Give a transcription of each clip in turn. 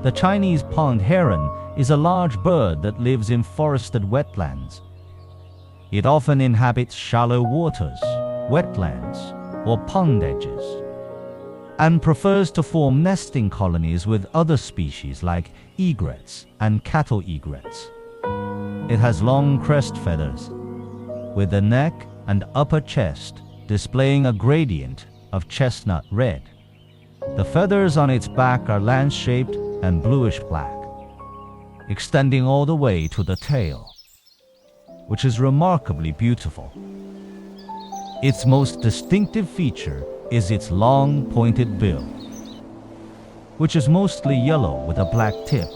The Chinese pond heron is a large bird that lives in forested wetlands. It often inhabits shallow waters, wetlands, or pond edges, and prefers to form nesting colonies with other species like egrets and cattle egrets. It has long crest feathers, with the neck and upper chest displaying a gradient of chestnut red. The feathers on its back are lance-shaped and bluish-black, extending all the way to the tail, which is remarkably beautiful. Its most distinctive feature is its long, pointed bill, which is mostly yellow with a black tip.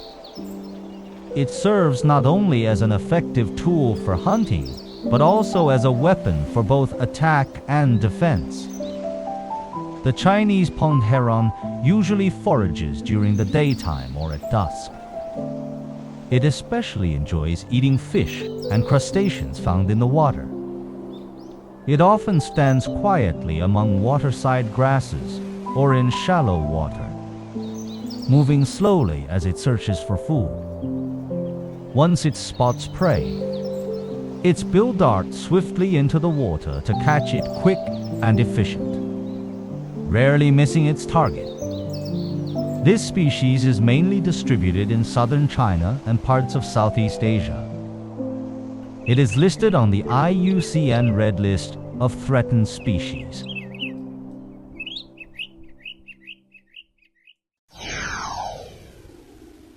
It serves not only as an effective tool for hunting, but also as a weapon for both attack and defense. The Chinese pond heron usually forages during the daytime or at dusk. It especially enjoys eating fish and crustaceans found in the water. It often stands quietly among waterside grasses or in shallow water, moving slowly as it searches for food. Once it spots prey, its bill darts swiftly into the water to catch it quick and efficient, rarely missing its target. This species is mainly distributed in southern China and parts of Southeast Asia. It is listed on the IUCN Red List of threatened species.